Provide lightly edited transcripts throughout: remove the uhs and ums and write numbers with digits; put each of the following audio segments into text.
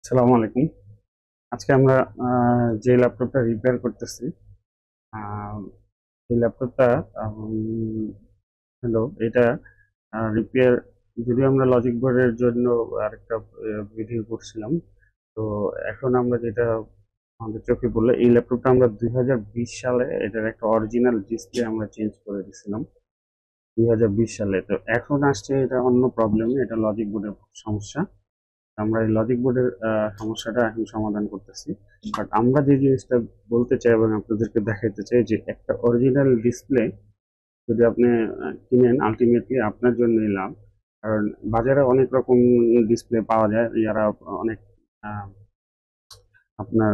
আসসালামু আলাইকুম। আজকে আমরা যে ল্যাপটপটা রিপেয়ার করতেছি, আহ, এই ল্যাপটপটা হলো এটা রিপেয়ার। যদিও আমরা লজিক বোর্ডের জন্য আরেকটা ভিডিও করছিলাম, তো এখন আমরা যেটা আমাদের চোখে পড়লো, এই ল্যাপটপটা আমরা 2020 সালে এটার একটা অরিজিনাল ডিসপ্লে আমরা চেঞ্জ করে দিয়েছিলাম 2020 সালে। তো এখন আসছে এটা অন্য প্রবলেম, এটা লজিক বোর্ডের সমস্যা। আমরা এই লজিক বোর্ডের সমস্যাটা এখন সমাধান করতেছি। বাট আমরা যে জিনিসটা বলতে চাই এবং আপনাদেরকে দেখাইতে চাই যে একটা অরিজিনাল ডিসপ্লে যদি আপনি কিনেন, আলটিমেটলি আপনার জন্যই লাভ। কারণ বাজারে অনেক রকম ডিসপ্লে পাওয়া যায়, যারা অনেক আহ, আপনার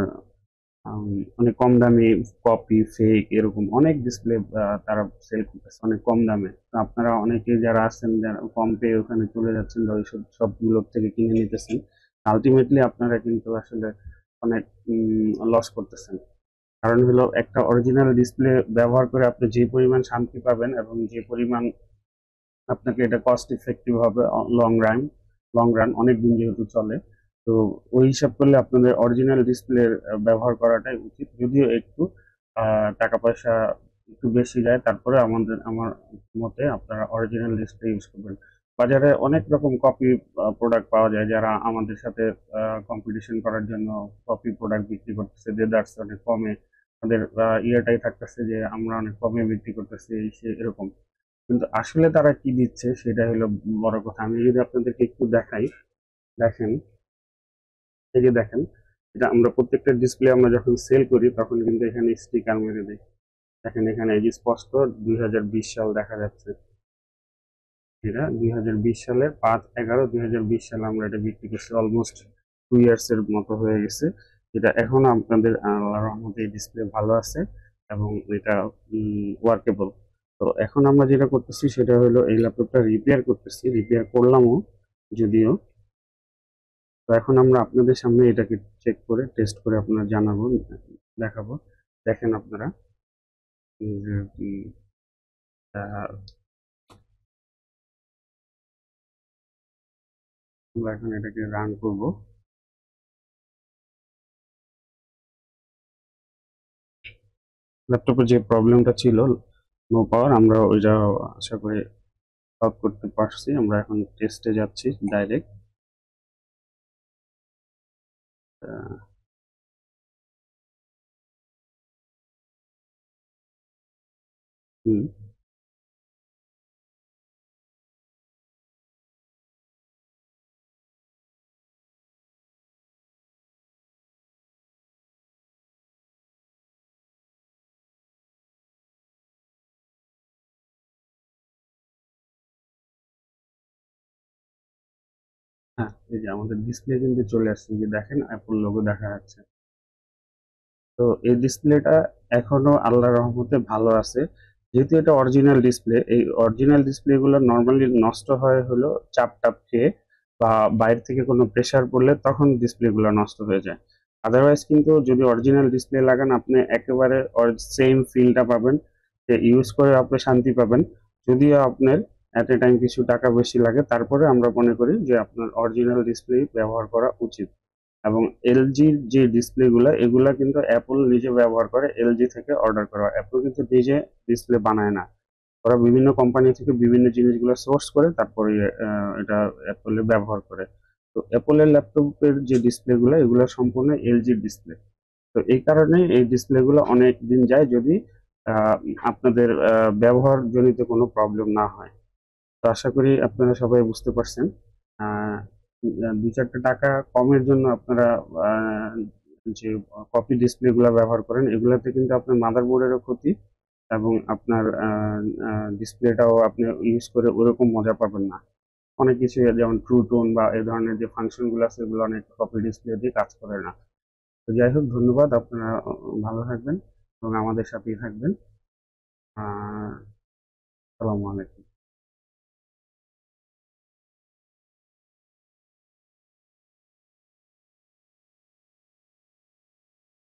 অনেক কম দামে কপি ফেক এরকম অনেক ডিসপ্লে তারা সেল করতেছে অনেক কম দামে। তো আপনারা অনেকে যারা আছেন, যারা কম পেয়ে ওখানে চলে যাচ্ছেন বা ওইসব সবগুলোর থেকে কিনে নিতেছেন, আলটিমেটলি আপনারা কিন্তু আসলে অনেক লস করতেছেন। কারণ হলো একটা অরিজিনাল ডিসপ্লে ব্যবহার করে আপনি যে পরিমাণ শান্তি পাবেন এবং যে পরিমাণ আপনাকে এটা কস্ট ইফেক্টিভ হবে লং রান অনেক দিন যেহেতু চলে, তো ওই হিসাব করলে আপনাদের অরিজিনাল ডিসপ্লের ব্যবহার করাটাই উচিত। যদিও একটু টাকা পয়সা একটু বেশি যায়, তারপরে আমার মতে আপনারা অরিজিনাল ডিসপ্লে ইউজ করবেন। বাজারে অনেক রকম কপি প্রোডাক্ট পাওয়া যায়, যারা আমাদের সাথে কম্পিটিশন করার জন্য কপি প্রোডাক্ট বিক্রি করতেছে, দেদার্স অনেক কমে। তাদের ইয়েটাই থাকতেছে যে আমরা অনেক কমে বিক্রি করতেছি, সে এরকম। কিন্তু আসলে তারা কি দিচ্ছে সেটা হলো বড় কথা। আমি যদি আপনাদেরকে একটু দেখাই, দেখেন, এই যে দেখেন, এটা আমরা প্রত্যেকটা ডিসপ্লে আমরা যখন সেল করি তখন কিন্তু এখানে স্টিকার মেরে দিই। দেখেন এখানে এই যে স্পষ্ট 2020 সাল দেখা যাচ্ছে। এটা 2020 সালের 5/11/2020 সালে আমরা এটা বিক্রি করছি। অলমোস্ট 2 ইয়ার্স এর মতো হয়ে গেছে। এটা এখনো আপনাদের আল্লাহর রহমতে এই ডিসপ্লে ভালো আছে এবং এটা ওয়ার্কেবল। তো এখন আমরা যেটা করতেছি সেটা হলো এই ল্যাপটপটা রিপেয়ার করতেছি, রিপেয়ার করলামও যদিও। তো এখন আমরা আপনাদের সামনে এটাকে চেক করে টেস্ট করে আপনারা জানাবো, দেখাবো। দেখেন আপনারা যে আহ, আমরা এখন এটাকে রান করব। ল্যাপটপের যে প্রবলেমটা ছিল, নো পাওয়ার, আমরা ওইটা আশা করি সলভ করতে পারছি। আমরা এখন টেস্টে যাচ্ছি ডাইরেক্ট। হুম, হ্যাঁ, এই যে আমাদের ডিসপ্লে কিন্তু চলে আসছে, যে দেখেন অ্যাপল লোগো দেখা যাচ্ছে। তো এই ডিসপ্লেটা এখনো আল্লাহর রহমতে ভালো আছে। যেহেতু এটা অরিজিনাল ডিসপ্লে, এই অরিজিনাল ডিসপ্লে গুলো নর্মালি নষ্ট হয় হলো চাপ টাপ খেয়ে বা বাইরে থেকে কোনো প্রেসার পড়লে, তখন ডিসপ্লে গুলো নষ্ট হয়ে যায়। আদারওয়াইজ কিন্তু যদি অরিজিনাল ডিসপ্লে লাগান, আপনি একেবারে সেম ফিলটা পাবেন, যে ইউজ করে আপনি শান্তি পাবেন। যদিও আপনার এট এ টাইম কিছু টাকা বেশি লাগে, তারপরে আমরা মনে করি যে আপনার অরিজিনাল ডিসপ্লে ব্যবহার করা উচিত। এবং এলজির যে ডিসপ্লে গুলা, এগুলা কিন্তু অ্যাপল নিজে ব্যবহার করে, এলজি থেকে অর্ডার করা। অ্যাপল কিন্তু নিজে ডিসপ্লে বানায় না, ওরা বিভিন্ন কোম্পানি থেকে বিভিন্ন জিনিসগুলো সোর্স করে তারপরে এটা অ্যাপলে ব্যবহার করে। তো অ্যাপলের ল্যাপটপের যে ডিসপ্লে গুলো, এগুলো সম্পূর্ণ এলজির ডিসপ্লে। তো এই কারণে এই ডিসপ্লে গুলো অনেক দিন যায়, যদি আহ, আপনাদের ব্যবহার জনিত কোনো প্রবলেম না হয়। তো আশা করি আপনারা সবাই বুঝতে পারছেন। আহ, 2-4টা টাকা কমের জন্য আপনারা আহ, যে কপি ডিসপ্লে গুলা ব্যবহার করেন, এগুলাতে কিন্তু আপনার মাদারবোর্ডেরও ক্ষতি এবং আপনার ডিসপ্লেটাও আপনি ইউজ করে ওরকম মজা পাবেন না। অনেক কিছু যেমন ট্রু টোন বা এই ধরনের যে ফাংশন গুলো আছে, এগুলো অনেক কপি ডিসপ্লে দিয়ে কাজ করে না। তো যাই হোক, ধন্যবাদ। আপনারা ভালো থাকবেন এবং আমাদের সাথেই থাকবেন। আহ আসসালামু আলাইকুম।